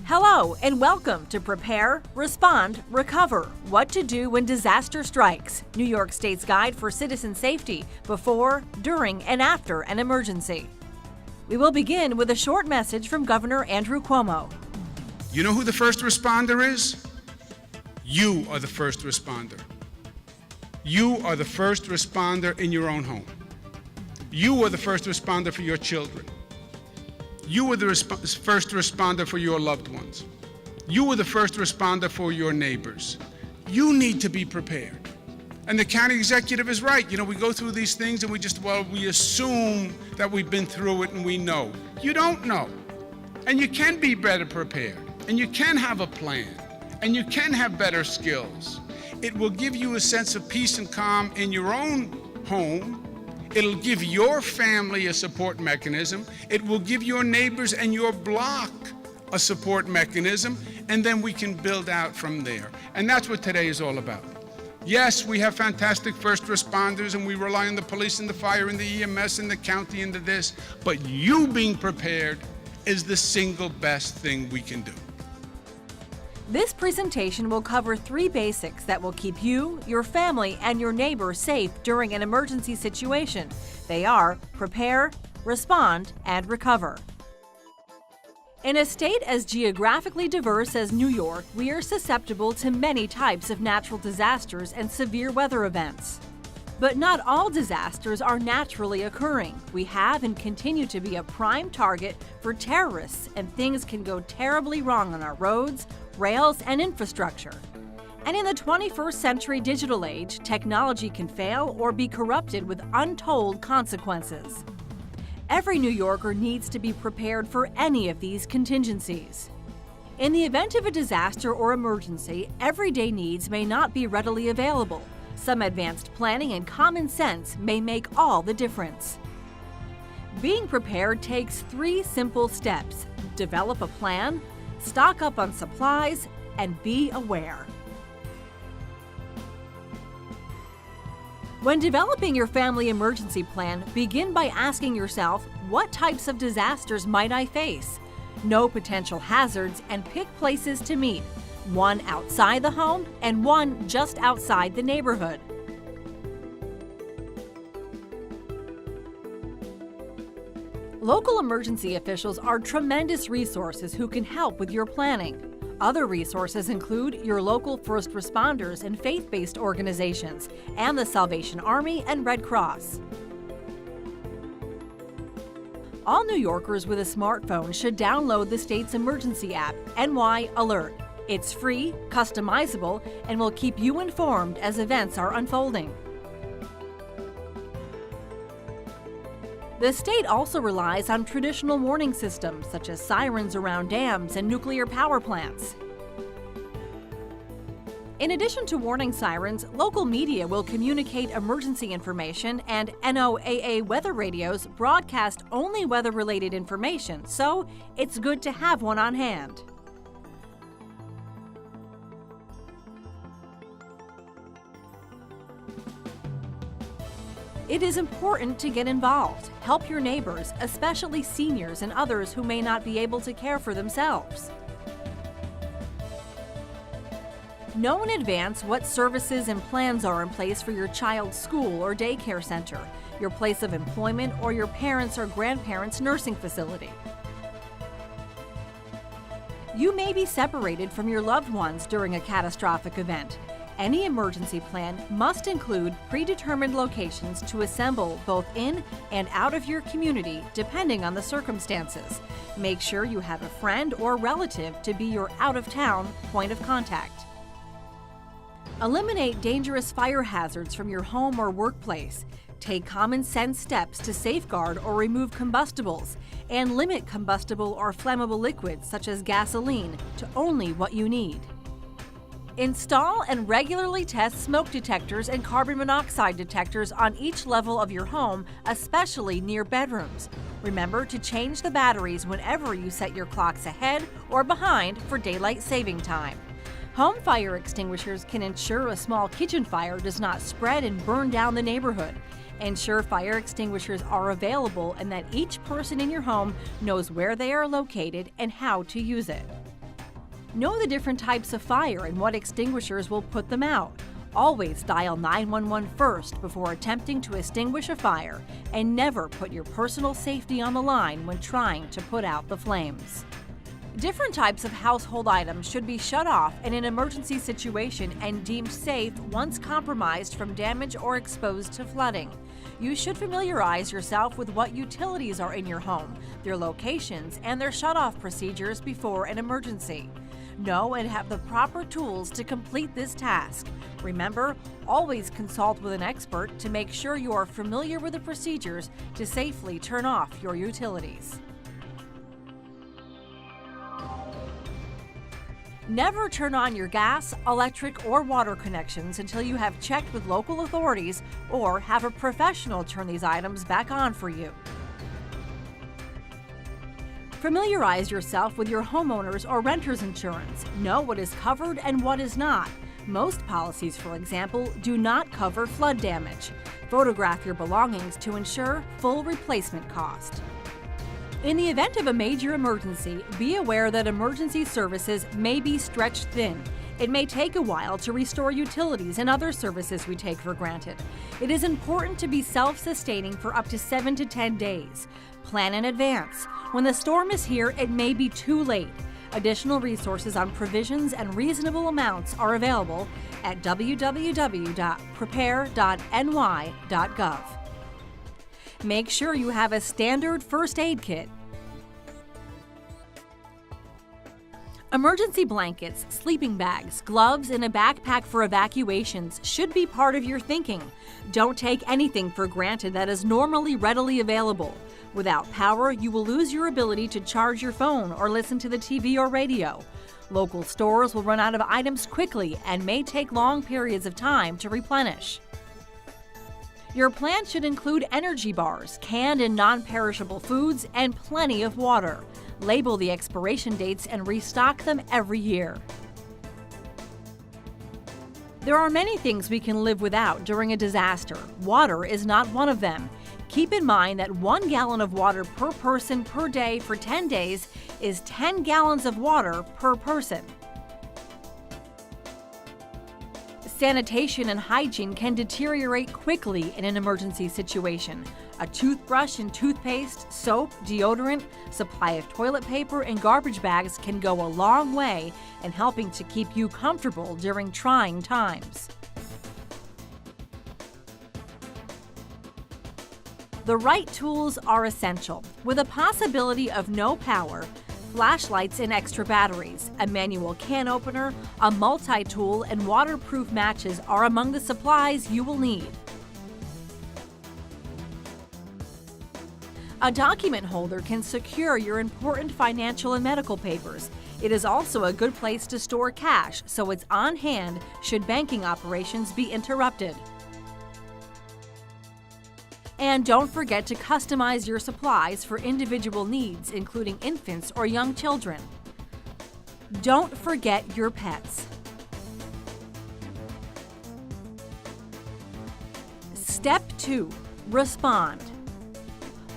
Hello and welcome to Prepare, Respond, Recover, What to Do When Disaster Strikes, New York State's Guide for Citizen Safety before, during, and after an emergency. We will begin with a short message from Governor Andrew Cuomo. You know who the first responder is? You are the first responder. You are the first responder in your own home. You are the first responder for your children. You are the first responder for your loved ones. You are the first responder for your neighbors. You need to be prepared. And the county executive is right. You know, we go through these things and we assume that we've been through it and we know. You don't know. And you can be better prepared. And you can have a plan. And you can have better skills. It will give you a sense of peace and calm in your own home. It'll give your family a support mechanism. It will give your neighbors and your block a support mechanism, and then we can build out from there. And that's what today is all about. Yes, we have fantastic first responders, and we rely on the police and the fire and the EMS and the county and the this, but you being prepared is the single best thing we can do. This presentation will cover three basics that will keep you, your family, and your neighbors safe during an emergency situation. They are prepare, respond, and recover. In a state as geographically diverse as New York, we are susceptible to many types of natural disasters and severe weather events. But not all disasters are naturally occurring. We have and continue to be a prime target for terrorists, and things can go terribly wrong on our roads, rails, and infrastructure. And in the 21st century digital age, technology can fail or be corrupted with untold consequences. Every New Yorker needs to be prepared for any of these contingencies. In the event of a disaster or emergency, everyday needs may not be readily available. Some advanced planning and common sense may make all the difference. Being prepared takes three simple steps: develop a plan, stock up on supplies, and be aware. When developing your family emergency plan, begin by asking yourself, what types of disasters might I face? Know potential hazards and pick places to meet, one outside the home and one just outside the neighborhood. Local emergency officials are tremendous resources who can help with your planning. Other resources include your local first responders and faith-based organizations, and the Salvation Army and Red Cross. All New Yorkers with a smartphone should download the state's emergency app, NY Alert. It's free, customizable, and will keep you informed as events are unfolding. The state also relies on traditional warning systems such as sirens around dams and nuclear power plants. In addition to warning sirens, local media will communicate emergency information, and NOAA weather radios broadcast only weather-related information, so it's good to have one on hand. It is important to get involved. Help your neighbors, especially seniors and others who may not be able to care for themselves. Know in advance what services and plans are in place for your child's school or daycare center, your place of employment, or your parents' or grandparents' nursing facility. You may be separated from your loved ones during a catastrophic event. Any emergency plan must include predetermined locations to assemble both in and out of your community depending on the circumstances. Make sure you have a friend or relative to be your out-of-town point of contact. Eliminate dangerous fire hazards from your home or workplace. Take common sense steps to safeguard or remove combustibles, and limit combustible or flammable liquids such as gasoline to only what you need. Install and regularly test smoke detectors and carbon monoxide detectors on each level of your home, especially near bedrooms. Remember to change the batteries whenever you set your clocks ahead or behind for daylight saving time. Home fire extinguishers can ensure a small kitchen fire does not spread and burn down the neighborhood. Ensure fire extinguishers are available and that each person in your home knows where they are located and how to use it. Know the different types of fire and what extinguishers will put them out. Always dial 911 first before attempting to extinguish a fire, and never put your personal safety on the line when trying to put out the flames. Different types of household items should be shut off in an emergency situation and deemed safe once compromised from damage or exposed to flooding. You should familiarize yourself with what utilities are in your home, their locations, and their shut-off procedures before an emergency. Know and have the proper tools to complete this task. Remember, always consult with an expert to make sure you are familiar with the procedures to safely turn off your utilities. Never turn on your gas, electric, or water connections until you have checked with local authorities or have a professional turn these items back on for you. Familiarize yourself with your homeowner's or renter's insurance. Know what is covered and what is not. Most policies, for example, do not cover flood damage. Photograph your belongings to ensure full replacement cost. In the event of a major emergency, be aware that emergency services may be stretched thin. It may take a while to restore utilities and other services we take for granted. It is important to be self-sustaining for up to 7 to 10 days. Plan in advance. When the storm is here, it may be too late. Additional resources on provisions and reasonable amounts are available at www.prepare.ny.gov. Make sure you have a standard first aid kit. Emergency blankets, sleeping bags, gloves, and a backpack for evacuations should be part of your thinking. Don't take anything for granted that is normally readily available. Without power, you will lose your ability to charge your phone or listen to the TV or radio. Local stores will run out of items quickly and may take long periods of time to replenish. Your plan should include energy bars, canned and non-perishable foods, and plenty of water. Label the expiration dates and restock them every year. There are many things we can live without during a disaster. Water is not one of them. Keep in mind that 1 gallon of water per person per day for 10 days is 10 gallons of water per person. Sanitation and hygiene can deteriorate quickly in an emergency situation. A toothbrush and toothpaste, soap, deodorant, supply of toilet paper, and garbage bags can go a long way in helping to keep you comfortable during trying times. The right tools are essential. With a possibility of no power, flashlights and extra batteries, a manual can opener, a multi-tool, and waterproof matches are among the supplies you will need. A document holder can secure your important financial and medical papers. It is also a good place to store cash, so it's on hand should banking operations be interrupted. And don't forget to customize your supplies for individual needs, including infants or young children. Don't forget your pets. Step 2. Respond.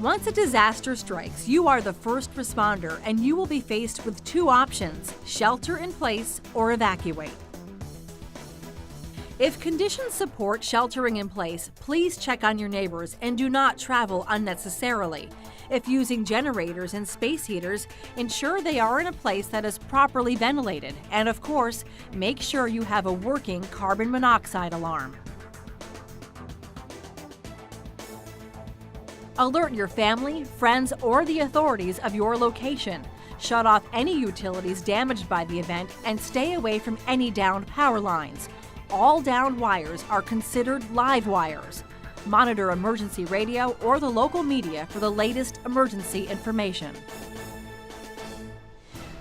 Once a disaster strikes, you are the first responder and you will be faced with 2 options: shelter in place or evacuate. If conditions support sheltering in place, please check on your neighbors and do not travel unnecessarily. If using generators and space heaters, ensure they are in a place that is properly ventilated, and of course, make sure you have a working carbon monoxide alarm. Alert your family, friends, or the authorities of your location. Shut off any utilities damaged by the event and stay away from any downed power lines. All downed wires are considered live wires. Monitor emergency radio or the local media for the latest emergency information.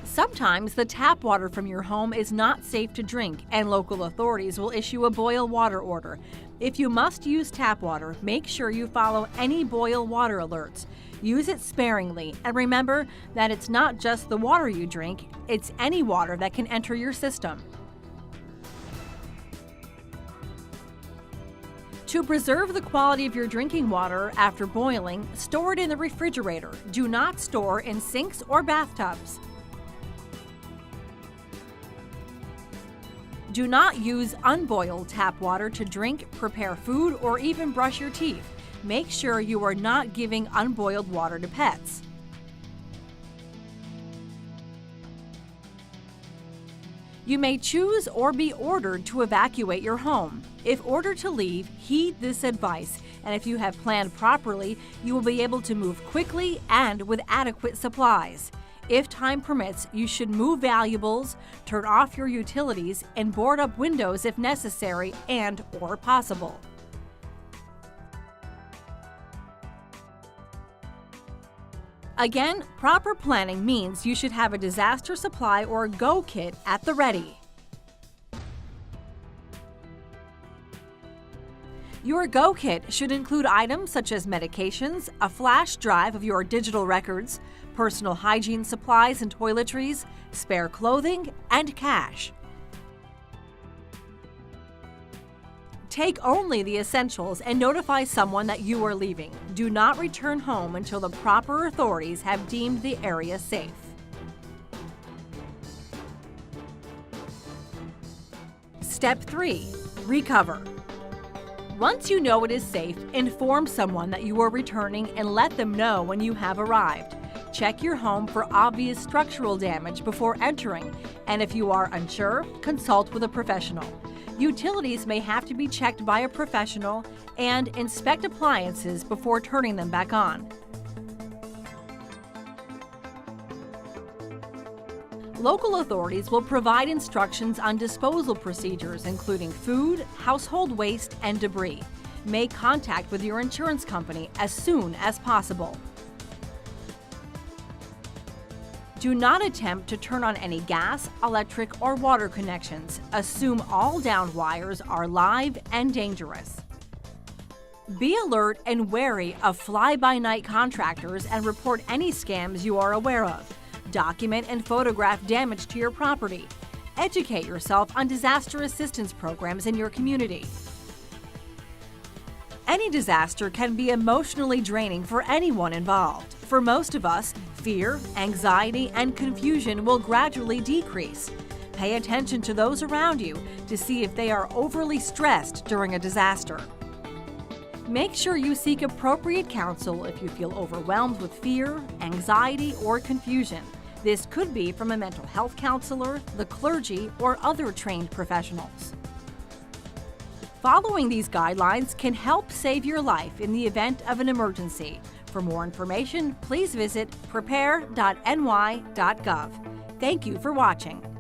Sometimes the tap water from your home is not safe to drink, and local authorities will issue a boil water order. If you must use tap water, make sure you follow any boil water alerts. Use it sparingly, and remember that it's not just the water you drink, it's any water that can enter your system. To preserve the quality of your drinking water after boiling, store it in the refrigerator. Do not store in sinks or bathtubs. Do not use unboiled tap water to drink, prepare food, or even brush your teeth. Make sure you are not giving unboiled water to pets. You may choose or be ordered to evacuate your home. If ordered to leave, heed this advice, and if you have planned properly, you will be able to move quickly and with adequate supplies. If time permits, you should move valuables, turn off your utilities, and board up windows if necessary and/or possible. Again, proper planning means you should have a disaster supply or go kit at the ready. Your go kit should include items such as medications, a flash drive of your digital records, personal hygiene supplies and toiletries, spare clothing, and cash. Take only the essentials and notify someone that you are leaving. Do not return home until the proper authorities have deemed the area safe. Step 3. Recover. Once you know it is safe, inform someone that you are returning and let them know when you have arrived. Check your home for obvious structural damage before entering, and if you are unsure, consult with a professional. Utilities may have to be checked by a professional, and inspect appliances before turning them back on. Local authorities will provide instructions on disposal procedures, including food, household waste, and debris. Make contact with your insurance company as soon as possible. Do not attempt to turn on any gas, electric, or water connections. Assume all downed wires are live and dangerous. Be alert and wary of fly-by-night contractors and report any scams you are aware of. Document and photograph damage to your property. Educate yourself on disaster assistance programs in your community. Any disaster can be emotionally draining for anyone involved. For most of us, fear, anxiety, and confusion will gradually decrease. Pay attention to those around you to see if they are overly stressed during a disaster. Make sure you seek appropriate counsel if you feel overwhelmed with fear, anxiety, or confusion. This could be from a mental health counselor, the clergy, or other trained professionals. Following these guidelines can help save your life in the event of an emergency. For more information, please visit prepare.ny.gov. Thank you for watching.